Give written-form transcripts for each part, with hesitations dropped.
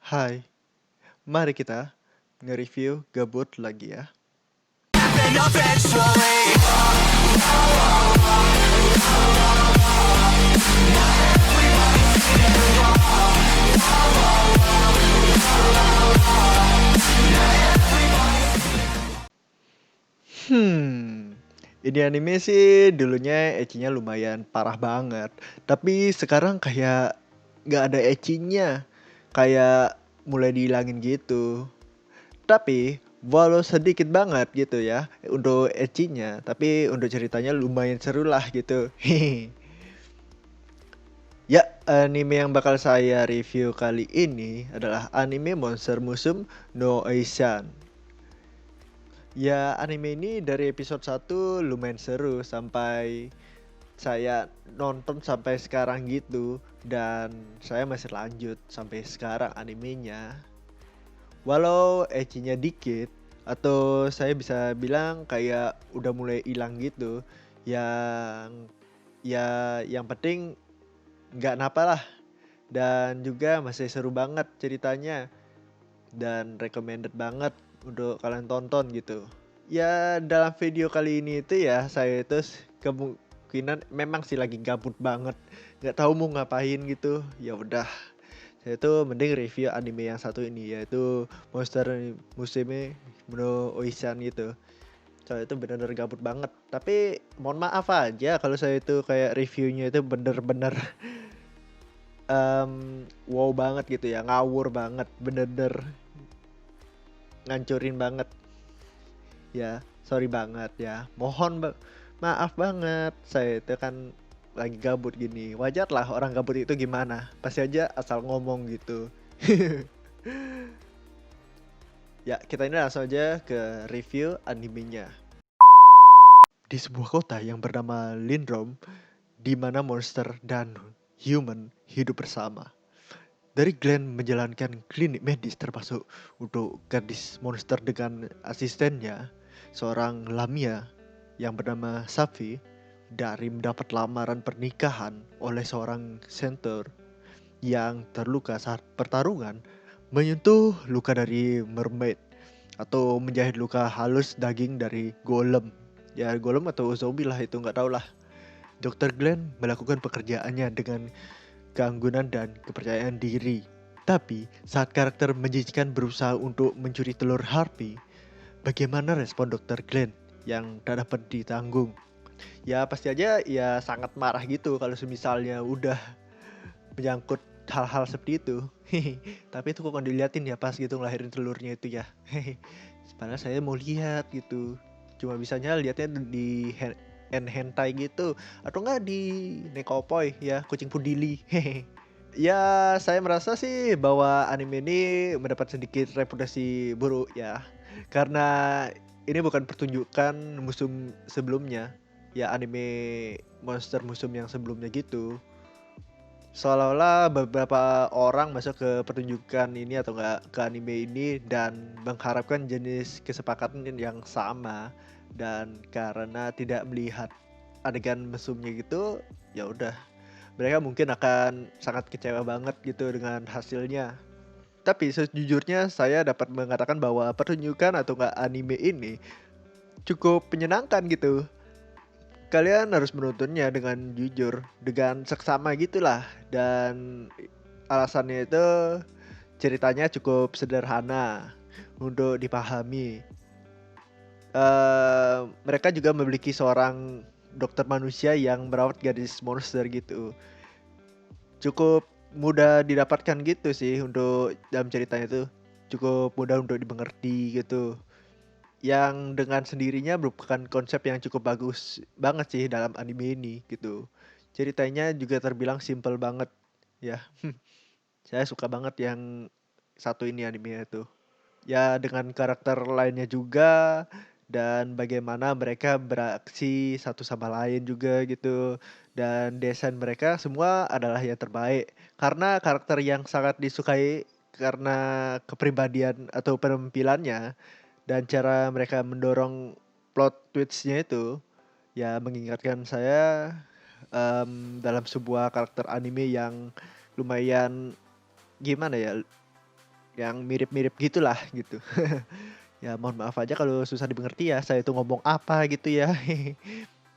Hai, mari kita nge-review Gabut lagi ya. Ini anime sih dulunya ecchinya lumayan parah banget. Tapi sekarang kayak nggak ada ecchinya. Kayak mulai dihilangin gitu. Tapi walau sedikit banget gitu ya untuk ecchinya, tapi untuk ceritanya lumayan seru lah gitu. Ya, anime yang bakal saya review kali ini adalah anime Monster Musume no Oisan. Ya, anime ini dari episode 1 lumayan seru sampai saya nonton sampai sekarang gitu, dan saya masih lanjut sampai sekarang animenya. Walau ecchinya dikit, atau saya bisa bilang kayak udah mulai hilang gitu. Yang yang penting nggak napa lah, dan juga masih seru banget ceritanya, dan recommended banget untuk kalian tonton gitu. Ya, dalam video kali ini itu ya saya itu kemungkinan memang sih lagi gabut banget, nggak tahu mau ngapain gitu. Ya udah, saya tuh mending review anime yang satu ini, yaitu Monster Musume no Oisan gitu. Soalnya itu bener-bener gabut banget. Tapi mohon maaf aja kalau saya itu kayak reviewnya itu bener-bener wow banget gitu ya, ngawur banget, bener-bener ngancurin banget. Ya, sorry banget ya. Maaf banget. Saya itu kan lagi gabut gini. Wajar lah orang gabut itu gimana. Pasti aja asal ngomong gitu. Ya, kita ini langsung aja ke review animenya. Di sebuah kota yang bernama Lindrum, di mana monster dan human hidup bersama. Dari Glenn menjalankan klinik medis termasuk untuk gadis monster dengan asistennya, seorang Lamia yang bernama Safi, dari mendapat lamaran pernikahan oleh seorang centaur yang terluka saat pertarungan menyentuh luka dari mermaid, atau menjahit luka halus daging dari golem. Ya golem atau zombie lah, itu nggak tahu lah. Dr. Glenn melakukan pekerjaannya dengan keanggunan dan kepercayaan diri. Tapi saat karakter menjijikan berusaha untuk mencuri telur harpy, bagaimana respon Dr. Glenn yang tak dapat ditanggung? Ya pasti aja ya sangat marah gitu kalau misalnya udah menyangkut hal-hal seperti itu. Tapi itu kok diliatin ya pas gitu ngelahirin telurnya itu ya. Padahal saya mau lihat gitu. Cuma bisanya lihatnya di hentai gitu, atau enggak di Nekopoi ya, kucing pudili. Ya, saya merasa sih bahwa anime ini mendapat sedikit reputasi buruk ya. Karena ini bukan pertunjukan musuh sebelumnya. Ya, anime monster musuh yang sebelumnya gitu. Seolah-olah beberapa orang masuk ke pertunjukan ini atau enggak ke anime ini dan mengharapkan jenis kesepakatan yang sama, dan karena tidak melihat adegan mesumnya gitu, ya udah mereka mungkin akan sangat kecewa banget gitu dengan hasilnya. Tapi sejujurnya saya dapat mengatakan bahwa pertunjukan atau enggak anime ini cukup menyenangkan gitu. Kalian harus menontonnya dengan jujur, dengan seksama gitulah. Dan alasannya itu ceritanya cukup sederhana untuk dipahami. Mereka juga memiliki seorang dokter manusia yang merawat gadis monster gitu. Cukup mudah didapatkan gitu sih untuk dalam ceritanya itu. Cukup mudah untuk dimengerti gitu. Yang dengan sendirinya merupakan konsep yang cukup bagus banget sih dalam anime ini gitu. Ceritanya juga terbilang simple banget ya. Saya suka banget yang satu ini anime itu. Ya dengan karakter lainnya juga, dan bagaimana mereka beraksi satu sama lain juga gitu. Dan desain mereka semua adalah yang terbaik. Karena karakter yang sangat disukai karena kepribadian atau penampilannya, dan cara mereka mendorong plot twist-nya itu ya mengingatkan saya dalam sebuah karakter anime yang lumayan gimana ya, yang mirip-mirip gitulah gitu. Ya mohon maaf aja kalau susah dimengerti ya, saya itu ngomong apa gitu ya.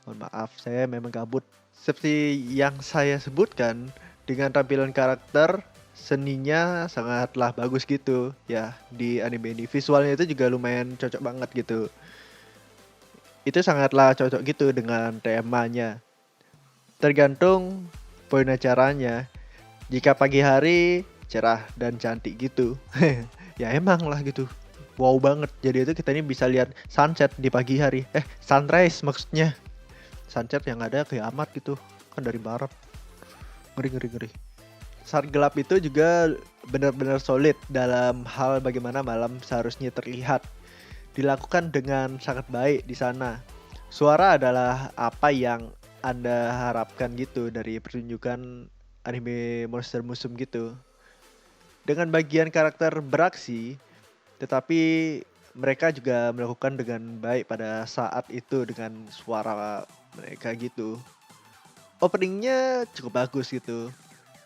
Mohon maaf, saya memang gabut. Seperti yang saya sebutkan, dengan tampilan karakter, seninya sangatlah bagus gitu ya di anime ini. Visualnya itu juga lumayan cocok banget gitu. Itu sangatlah cocok gitu dengan temanya. Tergantung poin acaranya. Jika pagi hari cerah dan cantik gitu. Ya emang lah gitu. Wow banget. Jadi itu kita ini bisa lihat sunset di pagi hari. Sunrise maksudnya. Sunset yang ada kiamat gitu. Kan dari barat. Ngeri ngeri ngeri. Saat gelap itu juga benar-benar solid dalam hal bagaimana malam seharusnya terlihat. Dilakukan dengan sangat baik di sana. Suara adalah apa yang Anda harapkan gitu dari pertunjukan anime Monster Musume gitu. Dengan bagian karakter beraksi, tetapi mereka juga melakukan dengan baik pada saat itu dengan suara mereka gitu. Openingnya cukup bagus gitu.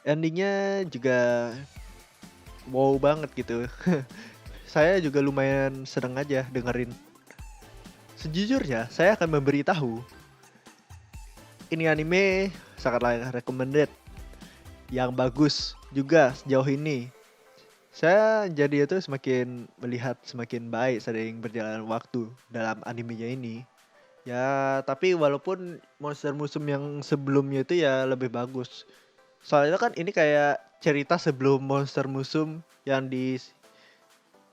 Endingnya juga wow banget gitu. Saya juga lumayan seneng aja dengerin. Sejujurnya, saya akan memberitahu ini anime sangatlah recommended, yang bagus juga sejauh ini. Saya jadi itu semakin melihat semakin baik sering berjalan waktu dalam animenya ini. Ya, tapi walaupun Monster Musume yang sebelumnya itu ya lebih bagus. Soalnya kan ini kayak cerita sebelum Monster Musume yang di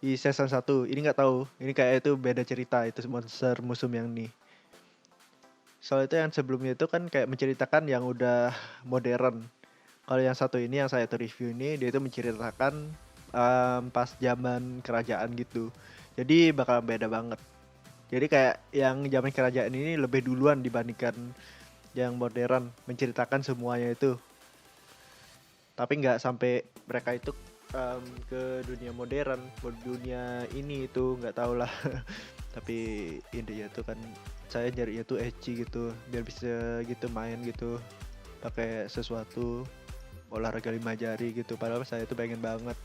season 1. Ini nggak tahu. Ini kayak itu beda cerita itu Monster Musume yang ini. Soalnya itu yang sebelumnya itu kan kayak menceritakan yang udah modern. Kalau yang satu ini yang saya review ini dia itu menceritakan pas zaman kerajaan gitu. Jadi bakal beda banget. Jadi kayak yang zaman kerajaan ini lebih duluan dibandingkan yang modern, menceritakan semuanya itu. Tapi nggak sampai mereka itu ke dunia modern, dunia ini itu nggak tahu lah. Tapi intinya tuh kan saya nyarinya tuh ecchi gitu, biar bisa gitu main gitu pakai sesuatu olahraga 5 jari gitu. Padahal saya tuh pengen banget,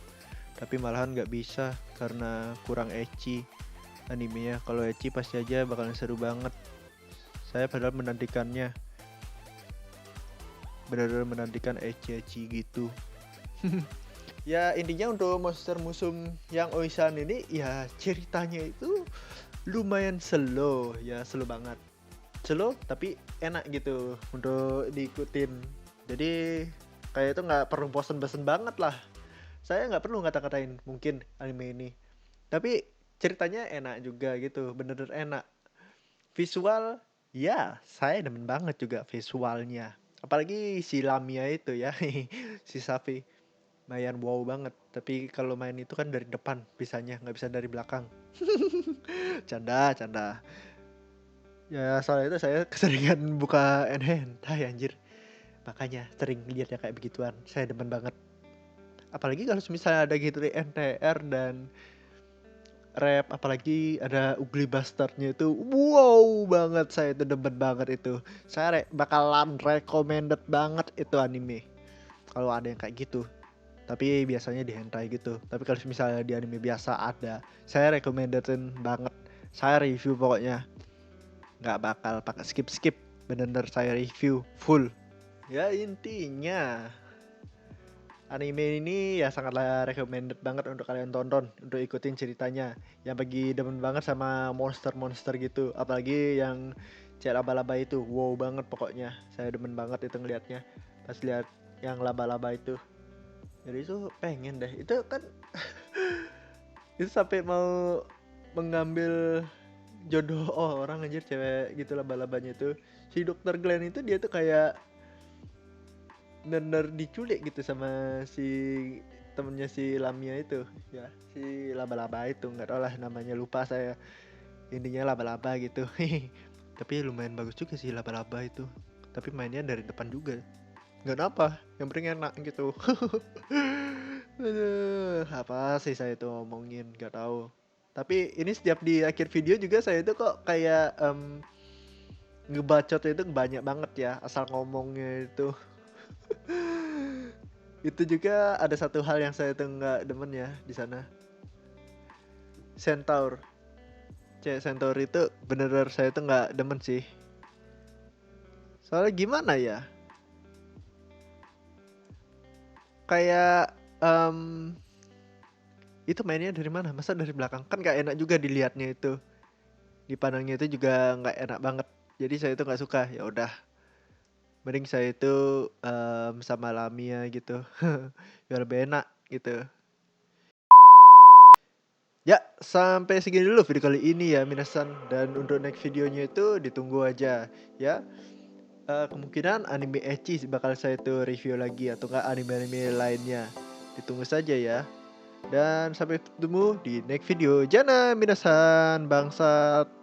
tapi malahan nggak bisa karena kurang ecchi animenya. Kalau ecchi pasti aja bakalan seru banget. Saya padahal menantikannya, benar-benar menantikan ecchi gitu. Ya intinya untuk Monster Musume yang Oisan ini ya ceritanya itu lumayan slow ya, slow banget. Slow tapi enak gitu untuk diikutin. Jadi kayak itu nggak perlu bosen-bosen banget lah. Saya nggak perlu ngata-ngatain mungkin anime ini. Tapi ceritanya enak juga gitu, bener-bener enak. Visual, ya saya demen banget juga visualnya. Apalagi si Lamia itu ya, si Safi. Lumayan wow banget. Tapi kalau main itu kan dari depan bisanya, nggak bisa dari belakang. Canda, canda. Ya soalnya itu saya keseringan buka hentai anjir. Makanya sering lihatnya kayak begituan. Saya demen banget. Apalagi kalau misalnya ada gitu di NTR dan rap, apalagi ada Ugly Bastardnya itu wow banget. Saya itu demen banget itu. Saya bakalan recommended banget itu anime kalau ada yang kayak gitu. Tapi biasanya di hentai gitu. Tapi kalau misalnya di anime biasa ada, saya recommendedin banget. Saya review pokoknya. Nggak bakal pakai skip-skip. Bener-bener saya review full. Ya intinya anime ini ya sangatlah recommended banget untuk kalian tonton, untuk ikutin ceritanya. Yang bagi demen banget sama monster-monster gitu, apalagi yang cewek laba-laba itu, wow banget pokoknya. Saya demen banget itu ngelihatnya. Pas lihat yang laba-laba itu, jadi itu pengen deh. Itu kan itu sampai mau mengambil jodoh orang anjir, cewek gitu laba-labanya itu. Si Dokter Glenn itu dia tuh kayak bener-bener diculik gitu sama si temennya si Lamia itu ya, si laba-laba itu nggak tahu lah namanya, lupa saya. Intinya laba-laba gitu. Tapi lumayan bagus juga sih laba-laba itu, tapi mainnya dari depan juga nggak apa yang penting enak gitu. Aduh, apa sih saya itu ngomongin nggak tahu. Tapi ini setiap di akhir video juga saya itu kok kayak ngebacot itu banyak banget ya asal ngomongnya itu. Itu juga ada satu hal yang saya tuh nggak demen ya di sana. Centaur. Cewek Centaur itu bener-bener saya tuh nggak demen sih. Soalnya gimana ya? Kayak itu mainnya dari mana? Masa dari belakang? Kan gak enak juga dilihatnya itu. Dipandangnya itu juga nggak enak banget. Jadi saya itu nggak suka. Ya udah, mending saya itu sama Lamia gitu. Biar lebih enak gitu. Ya, sampai segini dulu video kali ini ya minasan. Dan untuk next videonya itu ditunggu aja ya. Kemungkinan anime ecchi bakal saya tuh review lagi atau enggak anime-anime lainnya. Ditunggu saja ya. Dan sampai ketemu di next video. Jana minasan bangsat.